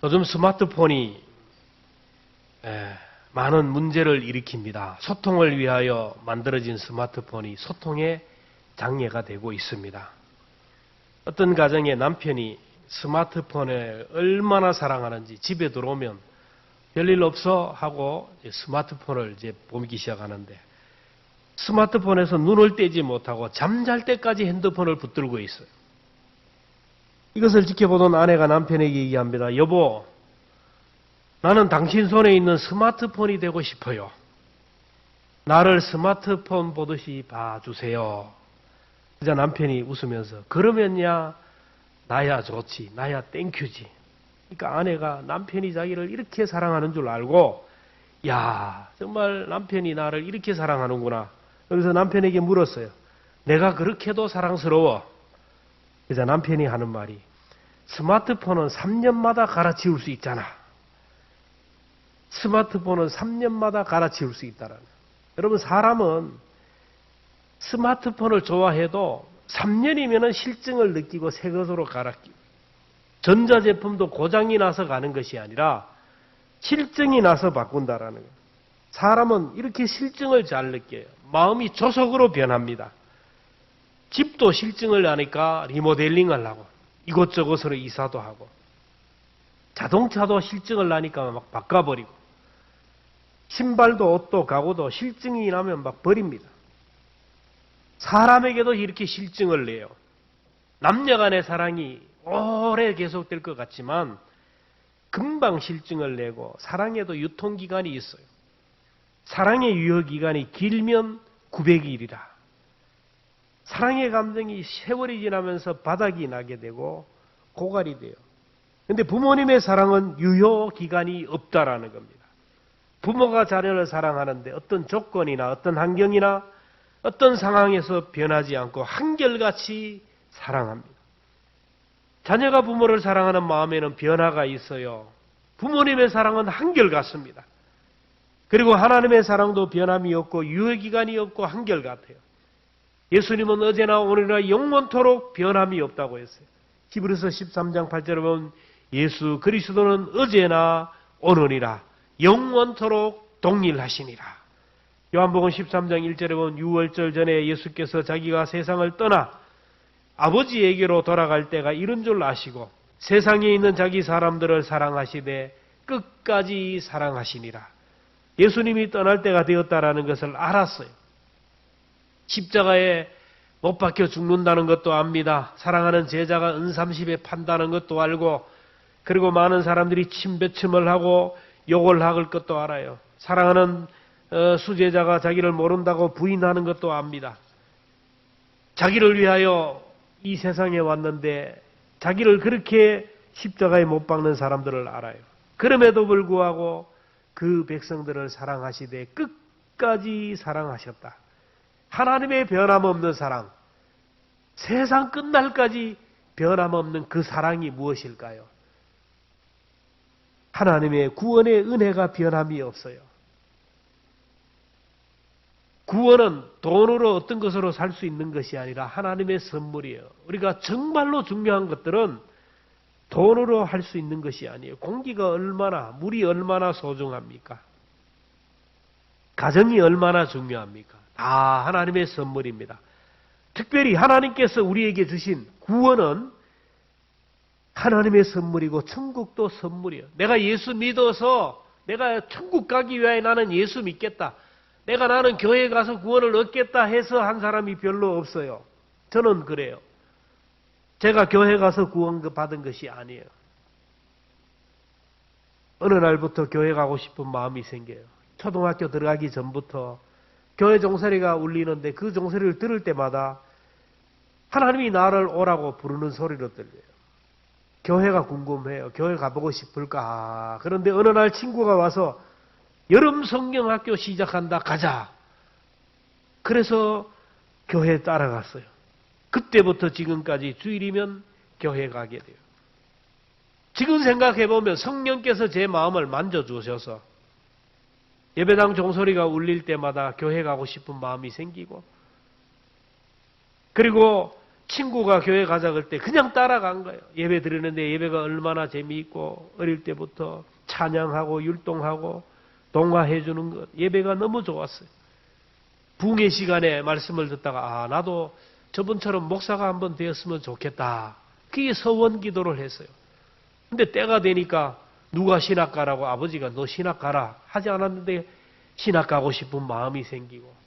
요즘 스마트폰이 많은 문제를 일으킵니다. 소통을 위하여 만들어진 스마트폰이 소통에 장애가 되고 있습니다. 어떤 가정에 남편이 스마트폰을 얼마나 사랑하는지 집에 들어오면 별일 없어 하고 스마트폰을 보기 시작하는데 스마트폰에서 눈을 떼지 못하고 잠잘 때까지 핸드폰을 붙들고 있어요. 이것을 지켜보던 아내가 남편에게 얘기합니다. 여보, 나는 당신 손에 있는 스마트폰이 되고 싶어요. 나를 스마트폰 보듯이 봐주세요. 그자 남편이 웃으면서 그러면야 나야 좋지, 나야 땡큐지. 그러니까 아내가 남편이 자기를 이렇게 사랑하는 줄 알고 야, 정말 남편이 나를 이렇게 사랑하는구나. 그래서 남편에게 물었어요. 내가 그렇게도 사랑스러워. 그래서 남편이 하는 말이 스마트폰은 3년마다 갈아치울 수 있잖아. 스마트폰은 3년마다 갈아치울 수 있다라는. 여러분 사람은 스마트폰을 좋아해도 3년이면 실증을 느끼고 새 것으로 갈아끼고 전자제품도 고장이 나서 가는 것이 아니라 실증이 나서 바꾼다라는 거예요. 사람은 이렇게 실증을 잘 느껴요. 마음이 조석으로 변합니다. 집도 실증을 나니까 리모델링을 하고 이곳저곳으로 이사도 하고 자동차도 실증을 나니까 막 바꿔버리고 신발도 옷도 가구도 실증이 나면 막 버립니다. 사람에게도 이렇게 실증을 내요. 남녀 간의 사랑이 오래 계속될 것 같지만 금방 실증을 내고 사랑에도 유통기간이 있어요. 사랑의 유효기간이 길면 900일이라. 사랑의 감정이 세월이 지나면서 바닥이 나게 되고 고갈이 돼요. 그런데 부모님의 사랑은 유효기간이 없다라는 겁니다. 부모가 자녀를 사랑하는데 어떤 조건이나 어떤 환경이나 어떤 상황에서 변하지 않고 한결같이 사랑합니다. 자녀가 부모를 사랑하는 마음에는 변화가 있어요. 부모님의 사랑은 한결같습니다. 그리고 하나님의 사랑도 변함이 없고 유효기간이 없고 한결같아요. 예수님은 어제나 오늘이나 영원토록 변함이 없다고 했어요. 히브리서 13장 8절에 보면 예수 그리스도는 어제나 오늘이라 영원토록 동일하시니라. 요한복음 13장 1절에 보면 유월절 전에 예수께서 자기가 세상을 떠나 아버지에게로 돌아갈 때가 이른 줄 아시고 세상에 있는 자기 사람들을 사랑하시되 끝까지 사랑하시니라. 예수님이 떠날 때가 되었다라는 것을 알았어요. 십자가에 못 박혀 죽는다는 것도 압니다. 사랑하는 제자가 은삼십에 판다는 것도 알고 그리고 많은 사람들이 침뱉음을 하고 욕을 할 것도 알아요. 사랑하는 수제자가 자기를 모른다고 부인하는 것도 압니다. 자기를 위하여 이 세상에 왔는데 자기를 그렇게 십자가에 못 박는 사람들을 알아요. 그럼에도 불구하고 그 백성들을 사랑하시되 끝까지 사랑하셨다. 하나님의 변함없는 사랑, 세상 끝날까지 변함없는 그 사랑이 무엇일까요? 하나님의 구원의 은혜가 변함이 없어요. 구원은 돈으로 어떤 것으로 살 수 있는 것이 아니라 하나님의 선물이에요. 우리가 정말로 중요한 것들은 돈으로 할 수 있는 것이 아니에요. 공기가 얼마나, 물이 얼마나 소중합니까? 가정이 얼마나 중요합니까? 다 하나님의 선물입니다. 특별히 하나님께서 우리에게 주신 구원은 하나님의 선물이고 천국도 선물이에요. 내가 예수 믿어서 내가 천국 가기 위해 나는 예수 믿겠다. 나는 교회에 가서 구원을 얻겠다 해서 한 사람이 별로 없어요. 저는 그래요. 제가 교회 가서 구원 받은 것이 아니에요. 어느 날부터 교회 가고 싶은 마음이 생겨요. 초등학교 들어가기 전부터 교회 종소리가 울리는데 그 종소리를 들을 때마다 하나님이 나를 오라고 부르는 소리로 들려요. 교회가 궁금해요. 교회 가보고 싶을까? 그런데 어느 날 친구가 와서 여름 성경학교 시작한다. 가자. 그래서 교회에 따라갔어요. 그때부터 지금까지 주일이면 교회 가게 돼요. 지금 생각해보면 성령께서 제 마음을 만져주셔서 예배당 종소리가 울릴 때마다 교회 가고 싶은 마음이 생기고 그리고 친구가 교회 가자 그럴 때 그냥 따라간 거예요. 예배 드리는데 예배가 얼마나 재미있고 어릴 때부터 찬양하고 율동하고 동화해 주는 것, 예배가 너무 좋았어요. 부흥의 시간에 말씀을 듣다가 나도 저분처럼 목사가 한번 되었으면 좋겠다. 그게 서원 기도를 했어요. 근데 때가 되니까 누가 신학 가라고 아버지가 너 신학 가라 하지 않았는데 신학 가고 싶은 마음이 생기고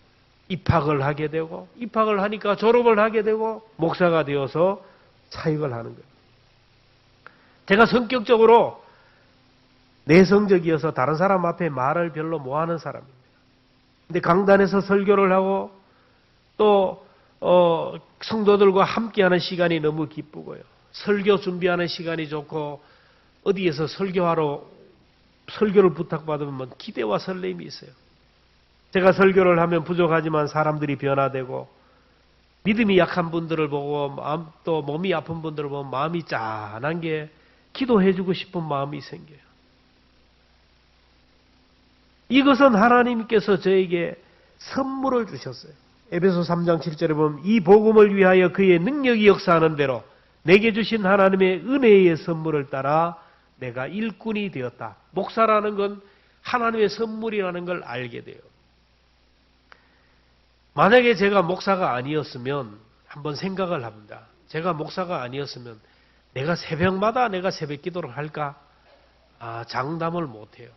입학을 하게 되고 입학을 하니까 졸업을 하게 되고 목사가 되어서 사역을 하는 거예요. 제가 성격적으로 내성적이어서 다른 사람 앞에 말을 별로 못하는 사람입니다. 근데 강단에서 설교를 하고 또 성도들과 함께하는 시간이 너무 기쁘고요. 설교 준비하는 시간이 좋고 어디에서 설교를 부탁받으면 기대와 설렘이 있어요. 제가 설교를 하면 부족하지만 사람들이 변화되고 믿음이 약한 분들을 보고 또 몸이 아픈 분들을 보면 마음이 짠한 게 기도해주고 싶은 마음이 생겨요. 이것은 하나님께서 저에게 선물을 주셨어요. 에베소 3장 7절에 보면 이 복음을 위하여 그의 능력이 역사하는 대로 내게 주신 하나님의 은혜의 선물을 따라 내가 일꾼이 되었다. 목사라는 건 하나님의 선물이라는 걸 알게 돼요. 만약에 제가 목사가 아니었으면 한번 생각을 합니다. 제가 목사가 아니었으면 내가 새벽마다 내가 새벽 기도를 할까? 장담을 못해요.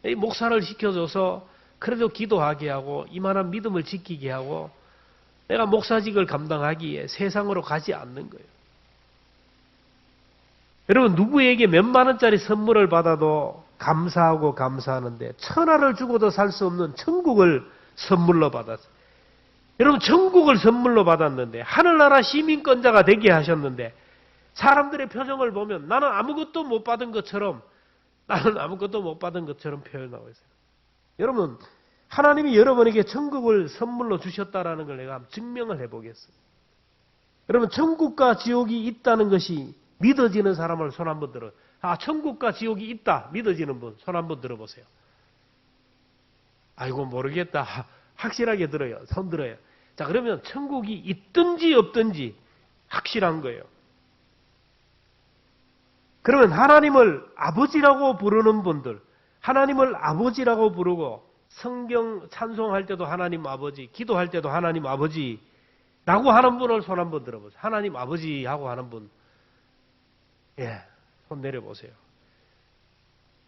이 목사를 시켜줘서 그래도 기도하게 하고 이만한 믿음을 지키게 하고 내가 목사직을 감당하기에 세상으로 가지 않는 거예요. 여러분 누구에게 몇만 원짜리 선물을 받아도 감사하고 감사하는데 천하를 주고도 살 수 없는 천국을 선물로 받았어요. 여러분 천국을 선물로 받았는데 하늘나라 시민권자가 되게 하셨는데 사람들의 표정을 보면 나는 아무것도 못 받은 것처럼 표현하고 있어요. 여러분 하나님이 여러분에게 천국을 선물로 주셨다라는 걸 내가 한번 증명을 해보겠습니다. 여러분 천국과 지옥이 있다는 것이 믿어지는 사람을 손 한번 들어요. 천국과 지옥이 있다 믿어지는 분 손 한번 들어보세요. 아이고 모르겠다. 확실하게 들어요. 손 들어요. 자 그러면 천국이 있든지 없든지 확실한 거예요. 그러면 하나님을 아버지라고 부르는 분들, 하나님을 아버지라고 부르고 성경 찬송할 때도 하나님 아버지, 기도할 때도 하나님 아버지라고 하는 분을 손 한번 들어보세요. 하나님 아버지하고 하는 분, 손 내려보세요.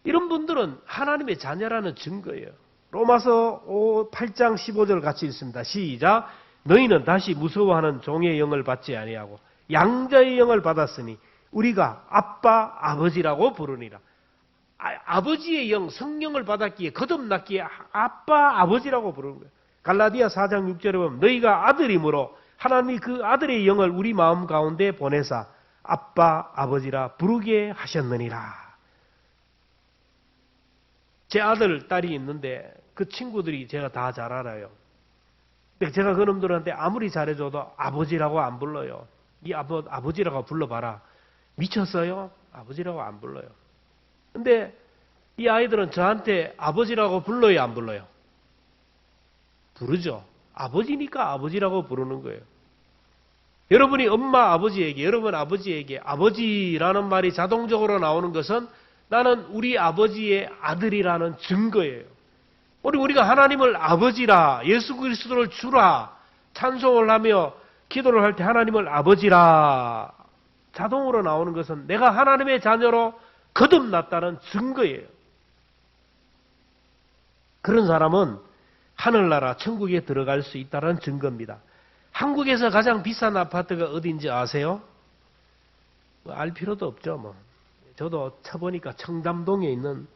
이런 분들은 하나님의 자녀라는 증거예요. 로마서 8장 15절 같이 읽습니다. 시작. 너희는 다시 무서워하는 종의 영을 받지 아니하고 양자의 영을 받았으니 우리가 아빠 아버지라고 부르니라. 아버지의 영 성령을 받았기에 거듭났기에 아빠 아버지라고 부르는 거예요. 갈라디아 4장 6절에 보면 너희가 아들이므로 하나님이 그 아들의 영을 우리 마음 가운데 보내사 아빠 아버지라 부르게 하셨느니라. 제 아들 딸이 있는데 그 친구들이 제가 다 잘 알아요. 근데 제가 그놈들한테 아무리 잘해줘도 아버지라고 안 불러요. 이 아버지라고 불러봐라. 미쳤어요? 아버지라고 안 불러요. 근데 이 아이들은 저한테 아버지라고 불러요, 안 불러요? 부르죠. 아버지니까 아버지라고 부르는 거예요. 여러분이 엄마 아버지에게, 여러분 아버지에게 아버지라는 말이 자동적으로 나오는 것은 나는 우리 아버지의 아들이라는 증거예요. 우리가 하나님을 아버지라, 예수 그리스도를 주라, 찬송을 하며 기도를 할 때 하나님을 아버지라 자동으로 나오는 것은 내가 하나님의 자녀로 거듭났다는 증거예요. 그런 사람은 하늘나라 천국에 들어갈 수 있다는 증거입니다. 한국에서 가장 비싼 아파트가 어딘지 아세요? 알 필요도 없죠. 저도 쳐보니까 청담동에 있는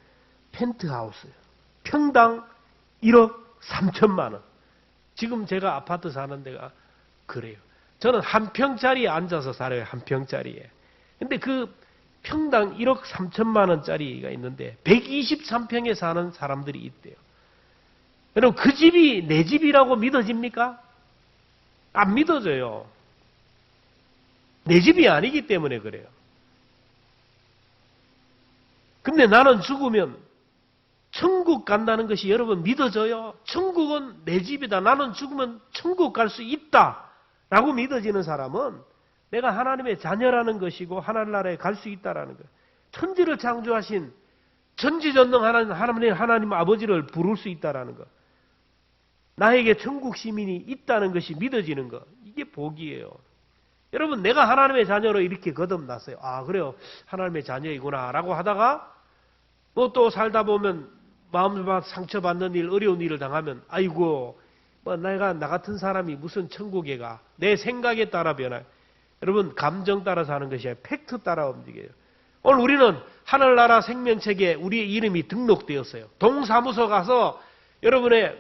펜트하우스예요. 평당 1억 3천만 원. 지금 제가 아파트 사는 데가 그래요. 저는 한 평짜리에 앉아서 살아요. 한 평짜리에. 근데 그 평당 1억 3천만 원짜리가 있는데 123평에 사는 사람들이 있대요. 여러분 그 집이 내 집이라고 믿어집니까? 안 믿어져요. 내 집이 아니기 때문에 그래요. 근데 나는 죽으면 천국 간다는 것이 여러분 믿어져요? 천국은 내 집이다. 나는 죽으면 천국 갈 수 있다. 라고 믿어지는 사람은 내가 하나님의 자녀라는 것이고 하나님 나라에 갈 수 있다라는 거예요. 천지를 창조하신 전지전능 하나님 아버지를 부를 수 있다라는 것. 나에게 천국 시민이 있다는 것이 믿어지는 것. 이게 복이에요. 여러분, 내가 하나님의 자녀로 이렇게 거듭났어요. 아, 그래요. 하나님의 자녀이구나 라고 하다가 또 살다 보면 마음 상처받는 일, 어려운 일을 당하면 아이고, 내가 나 같은 사람이 무슨 천국에 가. 내 생각에 따라 변화요. 여러분, 감정 따라 사는 것이 아니라 팩트 따라 움직여요. 오늘 우리는 하늘나라 생명책에 우리의 이름이 등록되었어요. 동사무소 가서 여러분의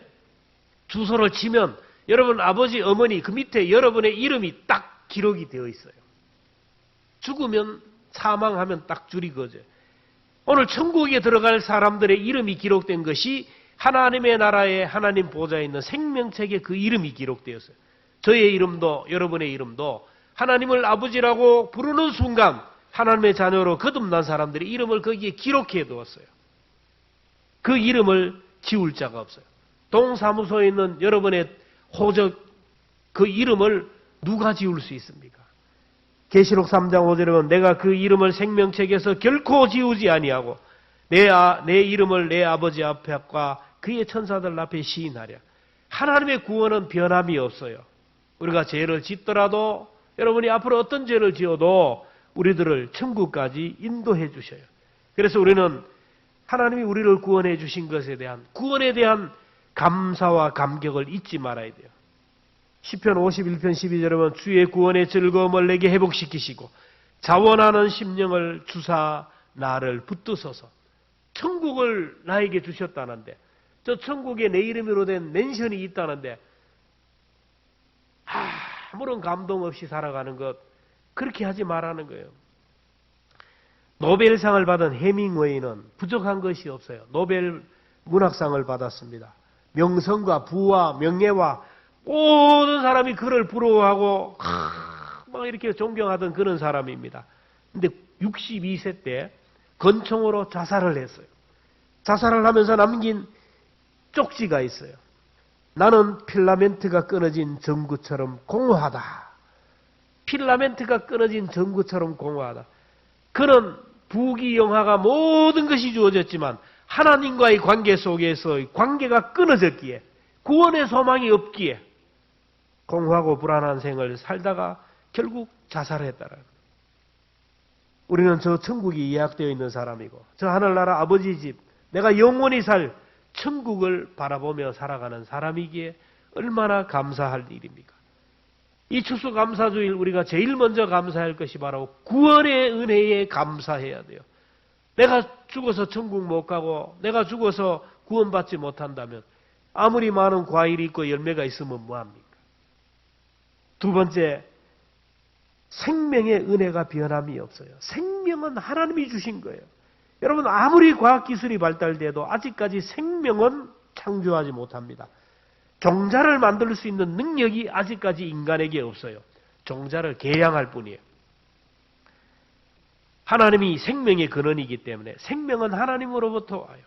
주소를 치면 여러분 아버지, 어머니 그 밑에 여러분의 이름이 딱 기록이 되어 있어요. 죽으면 사망하면 딱 줄이 그어져요. 오늘 천국에 들어갈 사람들의 이름이 기록된 것이 하나님의 나라에 하나님 보좌에 있는 생명책에 그 이름이 기록되었어요. 저의 이름도 여러분의 이름도 하나님을 아버지라고 부르는 순간 하나님의 자녀로 거듭난 사람들의 이름을 거기에 기록해 두었어요. 그 이름을 지울 자가 없어요. 동사무소에 있는 여러분의 호적 그 이름을 누가 지울 수 있습니까? 계시록 3장 5절에 보면 내가 그 이름을 생명책에서 결코 지우지 아니하고 내 이름을 내 아버지 앞과 그의 천사들 앞에 시인하랴. 하나님의 구원은 변함이 없어요. 우리가 죄를 짓더라도 여러분이 앞으로 어떤 죄를 지어도 우리들을 천국까지 인도해 주셔요. 그래서 우리는 하나님이 우리를 구원해 주신 것에 대한 구원에 대한 감사와 감격을 잊지 말아야 돼요. 시편 51편 12절에 보면 주의 구원의 즐거움을 내게 회복시키시고 자원하는 심령을 주사 나를 붙드소서. 천국을 나에게 주셨다는데 저 천국에 내 이름으로 된 맨션이 있다는데 아무런 감동 없이 살아가는 것 그렇게 하지 말라는 거예요. 노벨상을 받은 해밍웨이는 부족한 것이 없어요. 노벨 문학상을 받았습니다. 명성과 부와 명예와 모든 사람이 그를 부러워하고 막 이렇게 존경하던 그런 사람입니다. 근데 62세 때 건총으로 자살을 했어요. 자살을 하면서 남긴 쪽지가 있어요. 나는 필라멘트가 끊어진 전구처럼 공허하다. 필라멘트가 끊어진 전구처럼 공허하다. 그는 부귀영화가 모든 것이 주어졌지만 하나님과의 관계 속에서 관계가 끊어졌기에 구원의 소망이 없기에 공허하고 불안한 생을 살다가 결국 자살했다는 거예요. 우리는 저 천국이 예약되어 있는 사람이고 저 하늘나라 아버지 집 내가 영원히 살 천국을 바라보며 살아가는 사람이기에 얼마나 감사할 일입니까? 이 추수감사주일 우리가 제일 먼저 감사할 것이 바로 구원의 은혜에 감사해야 돼요. 내가 죽어서 천국 못 가고 내가 죽어서 구원받지 못한다면 아무리 많은 과일이 있고 열매가 있으면 뭐합니까? 두 번째, 생명의 은혜가 변함이 없어요. 생명은 하나님이 주신 거예요. 여러분 아무리 과학기술이 발달돼도 아직까지 생명은 창조하지 못합니다. 종자를 만들 수 있는 능력이 아직까지 인간에게 없어요. 종자를 개량할 뿐이에요. 하나님이 생명의 근원이기 때문에 생명은 하나님으로부터 와요.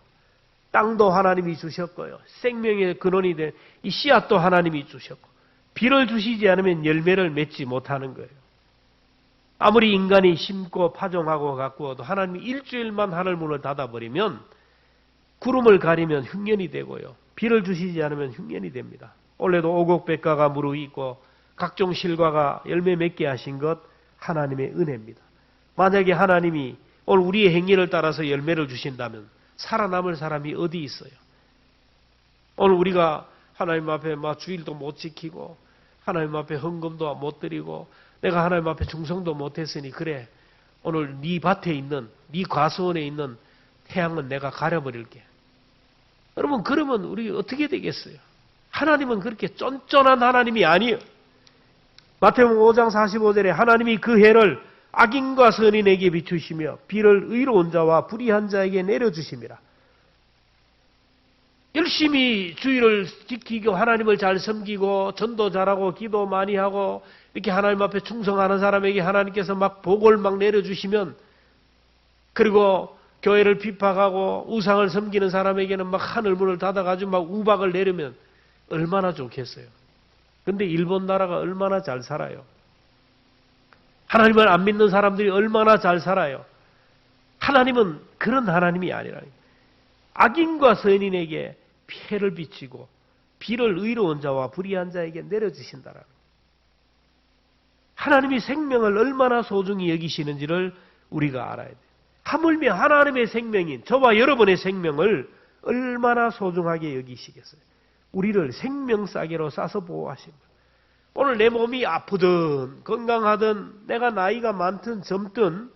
땅도 하나님이 주셨고요. 생명의 근원이 된 이 씨앗도 하나님이 주셨고 비를 주시지 않으면 열매를 맺지 못하는 거예요. 아무리 인간이 심고 파종하고 가꾸어도 하나님이 일주일만 하늘 문을 닫아버리면 구름을 가리면 흉년이 되고요. 비를 주시지 않으면 흉년이 됩니다. 올해도 오곡백과가 무르익고 각종 실과가 열매 맺게 하신 것 하나님의 은혜입니다. 만약에 하나님이 오늘 우리의 행위를 따라서 열매를 주신다면 살아남을 사람이 어디 있어요? 오늘 우리가 하나님 앞에 주일도 못 지키고 하나님 앞에 헌금도 못 드리고 내가 하나님 앞에 충성도 못했으니 그래 오늘 네 밭에 있는 네 과수원에 있는 태양은 내가 가려버릴게. 여러분 그러면 우리 어떻게 되겠어요? 하나님은 그렇게 쫀쫀한 하나님이 아니에요. 마태복음 5장 45절에 하나님이 그 해를 악인과 선인에게 비추시며 비를 의로운 자와 불의한 자에게 내려주심이라. 열심히 주의를 지키고 하나님을 잘 섬기고 전도 잘하고 기도 많이 하고 이렇게 하나님 앞에 충성하는 사람에게 하나님께서 막 복을 막 내려주시면 그리고 교회를 핍박하고 우상을 섬기는 사람에게는 막 하늘 문을 닫아가지고 막 우박을 내리면 얼마나 좋겠어요. 근데 일본 나라가 얼마나 잘 살아요. 하나님을 안 믿는 사람들이 얼마나 잘 살아요. 하나님은 그런 하나님이 아니라 악인과 선인에게 피해를 비치고 비를 의로운 자와 불의한 자에게 내려주신다라는 거예요. 하나님이 생명을 얼마나 소중히 여기시는지를 우리가 알아야 돼요. 하물며 하나님의 생명인 저와 여러분의 생명을 얼마나 소중하게 여기시겠어요. 우리를 생명싸개로 싸서 보호하십니다. 오늘 내 몸이 아프든 건강하든 내가 나이가 많든 젊든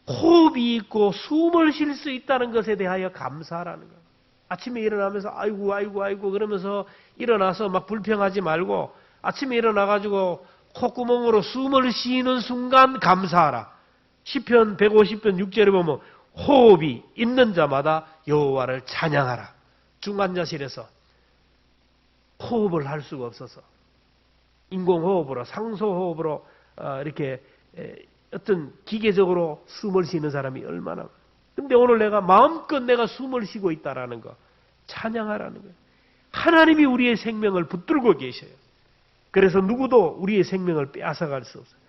호흡이 있고 숨을 쉴 수 있다는 것에 대하여 감사하라는 거예요. 아침에 일어나면서 아이고 그러면서 일어나서 막 불평하지 말고 아침에 일어나가지고 콧구멍으로 숨을 쉬는 순간 감사하라. 시편 150편 6절에 보면 호흡이 있는 자마다 여호와를 찬양하라. 중환자실에서 호흡을 할 수가 없어서 인공호흡으로 상소호흡으로 이렇게 어떤 기계적으로 숨을 쉬는 사람이 얼마나. 근데 오늘 내가 마음껏 내가 숨을 쉬고 있다라는 거 찬양하라는 거예요. 하나님이 우리의 생명을 붙들고 계셔요. 그래서 누구도 우리의 생명을 빼앗아갈 수 없어요.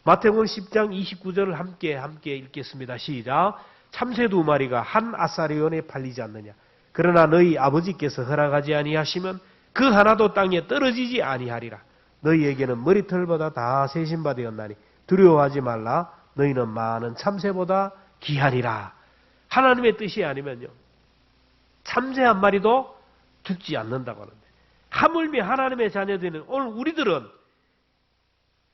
마태복음 10장 29절을 함께 읽겠습니다. 시작. 참새 2마리가 한 아사리온에 팔리지 않느냐. 그러나 너희 아버지께서 허락하지 아니하시면 그 하나도 땅에 떨어지지 아니하리라. 너희에게는 머리털보다 다 세신 바 되었나니 두려워하지 말라. 너희는 많은 참새보다 귀하니라. 하나님의 뜻이 아니면요, 참새 한 마리도 죽지 않는다고 하는데, 하물며 하나님의 자녀들은 오늘 우리들은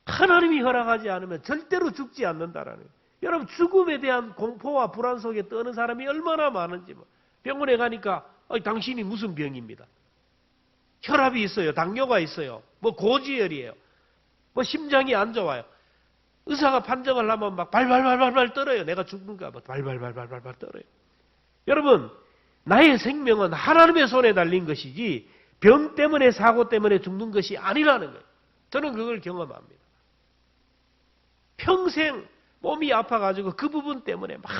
하나님이 허락하지 않으면 절대로 죽지 않는다라는 거예요. 여러분, 죽음에 대한 공포와 불안 속에 떠는 사람이 얼마나 많은지. 병원에 가니까 당신이 무슨 병입니다. 혈압이 있어요. 당뇨가 있어요. 고지혈이에요. 심장이 안 좋아요. 의사가 판정을 하면 막 발발발발 떨어요. 내가 죽는가 봐. 발발발발 떨어요. 여러분, 나의 생명은 하나님의 손에 달린 것이지 병 때문에 사고 때문에 죽는 것이 아니라는 거예요. 저는 그걸 경험합니다. 평생 몸이 아파가지고 그 부분 때문에 막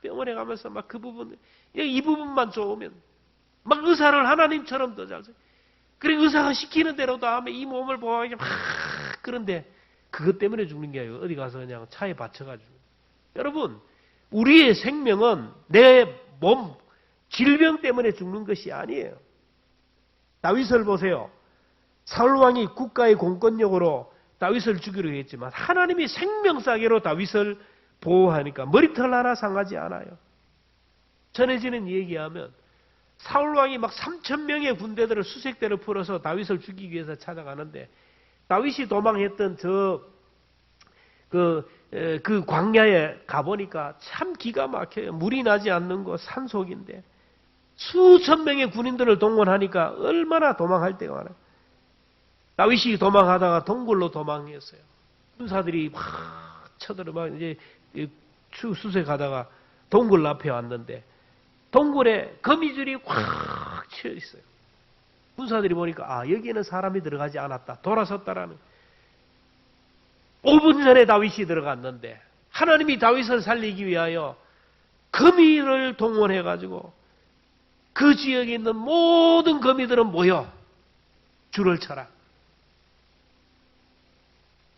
병원에 가면서 막 그 부분, 이 부분만 좋으면 막 의사를 하나님처럼 더 잘 써요. 그래, 의사가 시키는 대로 다 하면 이 몸을 보호하기 막 그런데 그것 때문에 죽는 게 아니고 어디 가서 그냥 차에 받쳐가지고. 여러분, 우리의 생명은 내 몸, 질병 때문에 죽는 것이 아니에요. 다윗을 보세요. 사울왕이 국가의 공권력으로 다윗을 죽이려 했지만 하나님이 생명싸개로 다윗을 보호하니까 머리털 하나 상하지 않아요. 전해지는 얘기하면 사울왕이 막 3,000명의 군대들을 수색대를 풀어서 다윗을 죽이기 위해서 찾아가는데 다윗이 도망했던 그 광야에 가보니까 참 기가 막혀요. 물이 나지 않는 곳 산속인데 수천 명의 군인들을 동원하니까 얼마나 도망할 데가 많아요. 다윗이 도망하다가 동굴로 도망했어요. 군사들이 막 쳐들어막 이제 수색하다가 동굴 앞에 왔는데 동굴에 거미줄이 확 치여 있어요. 군사들이 보니까 여기에는 사람이 들어가지 않았다. 돌아섰다라는. 5분 전에 다윗이 들어갔는데 하나님이 다윗을 살리기 위하여 거미를 동원해가지고 그 지역에 있는 모든 거미들은 모여 줄을 쳐라.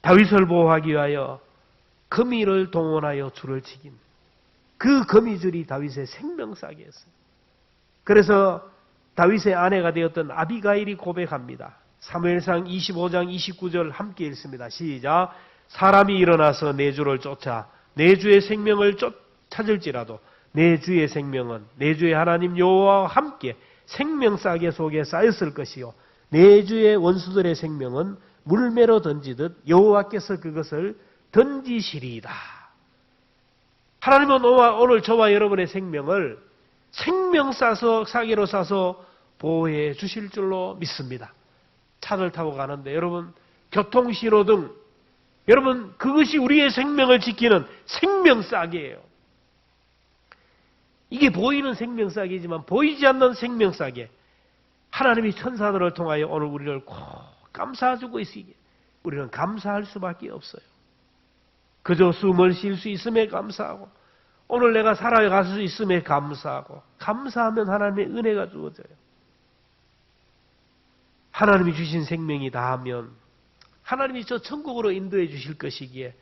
다윗을 보호하기 위하여 거미를 동원하여 줄을 치긴. 그 거미줄이 다윗의 생명싸개였어요. 그래서 다윗의 아내가 되었던 아비가일이 고백합니다. 사무엘상 25장 29절 함께 읽습니다. 시작. 사람이 일어나서 내 주를 쫓아 내 주의 생명을 찾을지라도 내 주의 생명은 내 주의 하나님 여호와와 함께 생명싸개 속에 쌓였을 것이요 내 주의 원수들의 생명은 물매로 던지듯 여호와께서 그것을 던지시리이다. 하나님은 오늘 저와 여러분의 생명을 생명싸개로 싸서 보호해 주실 줄로 믿습니다. 차를 타고 가는데 여러분, 교통신호등, 여러분, 그것이 우리의 생명을 지키는 생명싸개예요. 이게 보이는 생명싸개지만 보이지 않는 생명싸개. 하나님이 천사들을 통하여 오늘 우리를 꼭 감싸주고 있으니 우리는 감사할 수밖에 없어요. 그저 숨을 쉴 수 있음에 감사하고 오늘 내가 살아갈 수 있음에 감사하고 감사하면 하나님의 은혜가 주어져요. 하나님이 주신 생명이 다하면 하나님이 저 천국으로 인도해 주실 것이기에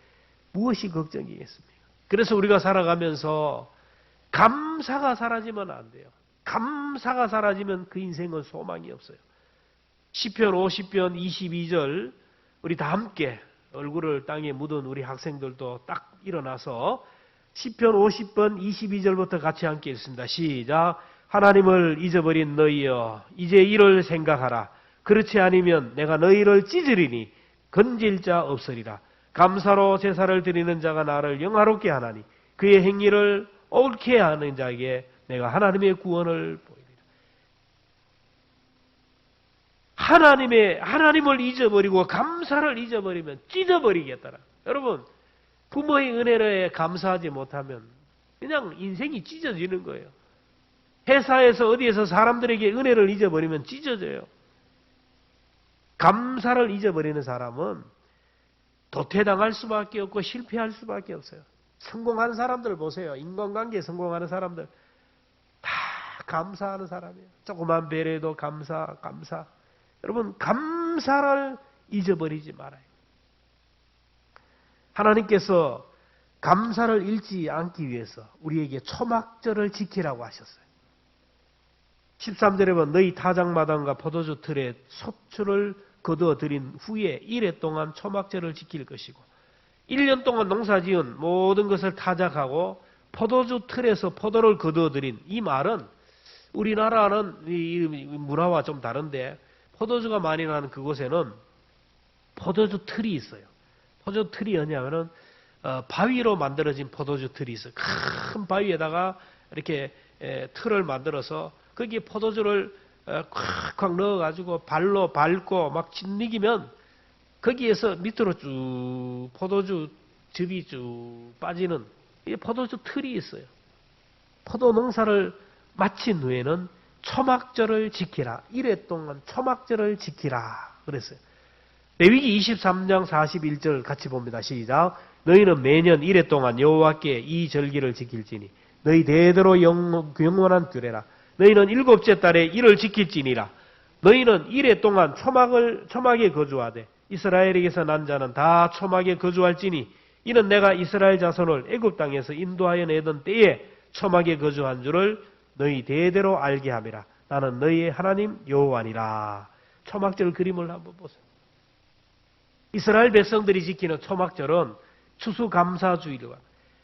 무엇이 걱정이겠습니까? 그래서 우리가 살아가면서 감사가 사라지면 안 돼요. 감사가 사라지면 그 인생은 소망이 없어요. 시편 50편 22절 우리 다 함께 얼굴을 땅에 묻은 우리 학생들도 딱 일어나서 시편 50편 22절부터 같이 함께 읽습니다. 시작. 하나님을 잊어버린 너희여 이제 이를 생각하라. 그렇지 않으면 내가 너희를 찢으리니 건질 자 없으리라. 감사로 제사를 드리는 자가 나를 영화롭게 하나니 그의 행위를 옳게 하는 자에게 내가 하나님의 구원을 보이리라. 하나님을 잊어버리고 감사를 잊어버리면 찢어버리겠다라. 여러분, 부모의 은혜에 감사하지 못하면 그냥 인생이 찢어지는 거예요. 회사에서 어디에서 사람들에게 은혜를 잊어버리면 찢어져요. 감사를 잊어버리는 사람은 도태당할 수밖에 없고 실패할 수밖에 없어요. 성공하는 사람들 보세요. 인간관계에 성공하는 사람들 다 감사하는 사람이에요. 조그만 배려에도 감사. 여러분, 감사를 잊어버리지 말아요. 하나님께서 감사를 잃지 않기 위해서 우리에게 초막절을 지키라고 하셨어요. 13절에 보면 너희 타작마당과 포도주 틀에 소출을 거두어들인 후에 1회 동안 초막절을 지킬 것이고 1년 동안 농사지은 모든 것을 타작하고 포도주 틀에서 포도를 거두어들인 이 말은 우리나라는 이 문화와 좀 다른데 포도주가 많이 나는 그곳에는 포도주 틀이 있어요. 포도주 틀이 뭐냐면은 바위로 만들어진 포도주 틀이 있어요. 큰 바위에다가 이렇게 틀을 만들어서 거기에 포도주를 콱콱 넣어가지고 발로 밟고 막 짓이기면 거기에서 밑으로 쭉 포도주 즙이 쭉 빠지는 이 포도주 틀이 있어요. 포도 농사를 마친 후에는 초막절을 지키라. 1회 동안 초막절을 지키라. 그랬어요. 레위기 23장 41절 같이 봅니다. 시작. 너희는 매년 1회 동안 여호와께 이 절기를 지킬지니 너희 대대로 영원한 규례라. 너희는 7째 달에 이를 지킬지니라. 너희는 1회 동안 초막에 거주하되 이스라엘에게서 난 자는 다 초막에 거주할지니 이는 내가 이스라엘 자손을 애굽 땅에서 인도하여 내던 때에 초막에 거주한 줄을 너희 대대로 알게 함이라. 나는 너희의 하나님 여호와니라. 초막절 그림을 한번 보세요. 이스라엘 백성들이 지키는 초막절은 추수감사주일과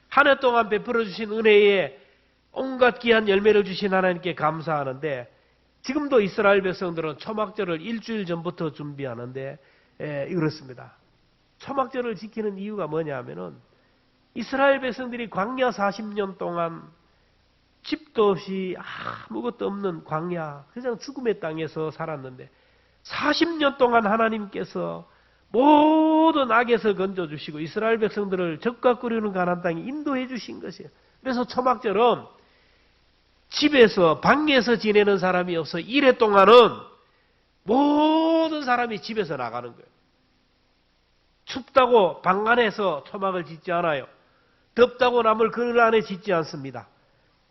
한 해 동안 베풀어 주신 은혜에 온갖 귀한 열매를 주신 하나님께 감사하는데 지금도 이스라엘 백성들은 초막절을 일주일 전부터 준비하는데 이렇습니다. 초막절을 지키는 이유가 뭐냐면은 이스라엘 백성들이 광야 40년 동안 집도 없이 아무것도 없는 광야, 그냥 죽음의 땅에서 살았는데 40년 동안 하나님께서 모든 악에서 건져주시고 이스라엘 백성들을 적과 끓이는 가나안 땅에 인도해 주신 것이에요. 그래서 초막절은 집에서 방에서 지내는 사람이 없어 1회 동안은 모든 사람이 집에서 나가는 거예요. 춥다고 방 안에서 초막을 짓지 않아요. 덥다고 남을 그늘 안에 짓지 않습니다.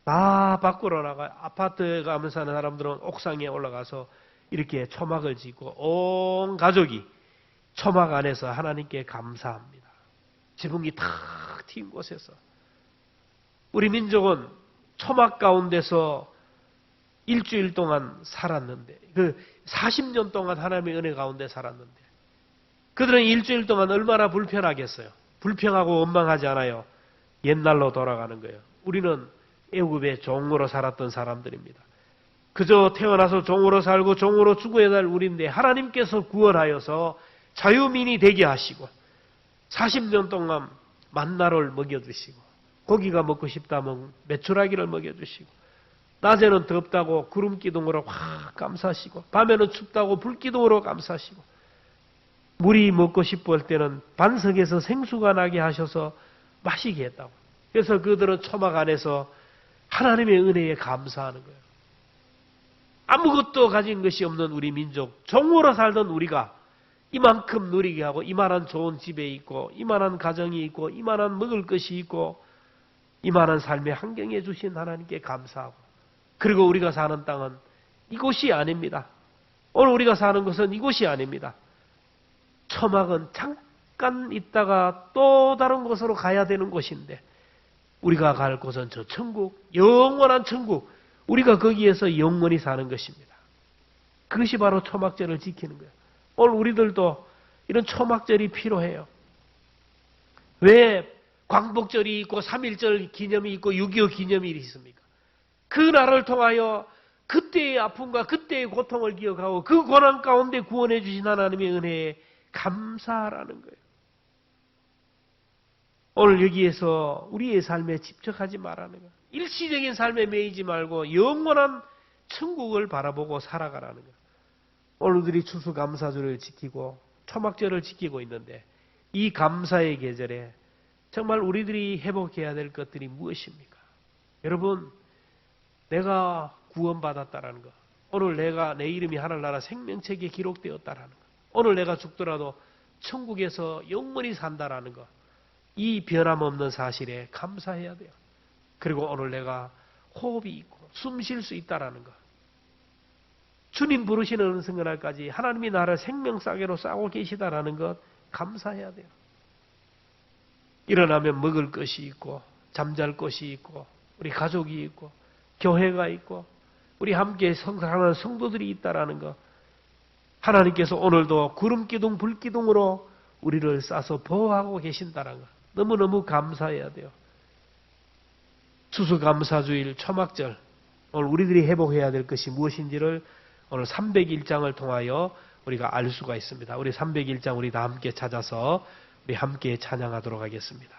다 밖으로 나가요. 아파트에 가면서 사는 사람들은 옥상에 올라가서 이렇게 초막을 짓고 온 가족이 초막 안에서 하나님께 감사합니다. 지붕이 탁 튄 곳에서. 우리 민족은 초막 가운데서 일주일 동안 살았는데, 40년 동안 하나님의 은혜 가운데 살았는데, 그들은 일주일 동안 얼마나 불편하겠어요. 불평하고 원망하지 않아요. 옛날로 돌아가는 거예요. 우리는 애굽의 종으로 살았던 사람들입니다. 그저 태어나서 종으로 살고 종으로 죽어야 할 우리인데 하나님께서 구원하여서 자유민이 되게 하시고 40년 동안 만나를 먹여주시고 고기가 먹고 싶다면 메추라기를 먹여주시고 낮에는 덥다고 구름기둥으로 확 감싸시고 밤에는 춥다고 불기둥으로 감싸시고 물이 먹고 싶어 할 때는 반석에서 생수가 나게 하셔서 마시게 했다고. 그래서 그들은 초막 안에서 하나님의 은혜에 감사하는 거예요. 아무것도 가진 것이 없는 우리 민족, 종으로 살던 우리가 이만큼 누리게 하고 이만한 좋은 집에 있고 이만한 가정이 있고 이만한 먹을 것이 있고 이만한 삶의 환경에 주신 하나님께 감사하고 그리고 우리가 사는 땅은 이곳이 아닙니다. 오늘 우리가 사는 것은 이곳이 아닙니다. 초막은 잠깐 있다가 또 다른 곳으로 가야 되는 곳인데 우리가 갈 곳은 저 천국, 영원한 천국, 우리가 거기에서 영원히 사는 것입니다. 그것이 바로 초막절을 지키는 거예요. 오늘 우리들도 이런 초막절이 필요해요. 왜 광복절이 있고 3.1절 기념이 있고 6.25 기념일이 있습니까? 그 날을 통하여 그때의 아픔과 그때의 고통을 기억하고 그 고난 가운데 구원해 주신 하나님의 은혜에 감사하라는 거예요. 오늘 여기에서 우리의 삶에 집착하지 말라는 거예요. 일시적인 삶에 매이지 말고 영원한 천국을 바라보고 살아가라는 거예요. 오늘 우리들이 추수감사절을 지키고 초막절을 지키고 있는데 이 감사의 계절에 정말 우리들이 회복해야 될 것들이 무엇입니까? 여러분, 내가 구원받았다라는 것, 오늘 내 이름이 하늘나라 생명책에 기록되었다라는 것, 오늘 내가 죽더라도 천국에서 영원히 산다라는 것, 이 변함없는 사실에 감사해야 돼요. 그리고 오늘 내가 호흡이 있고 숨 쉴 수 있다라는 것, 주님 부르시는 은승날까지 하나님이 나를 생명싸개로 싸고 계시다라는 것 감사해야 돼요. 일어나면 먹을 것이 있고 잠잘 곳이 있고 우리 가족이 있고 교회가 있고 우리 함께 성사하는 성도들이 있다라는 것, 하나님께서 오늘도 구름기둥 불기둥으로 우리를 싸서 보호하고 계신다라는 것 너무너무 감사해야 돼요. 추수감사주일 초막절, 오늘 우리들이 회복해야 될 것이 무엇인지를 오늘 301장을 통하여 우리가 알 수가 있습니다. 우리 301장 우리 다 함께 찾아서 우리 함께 찬양하도록 하겠습니다.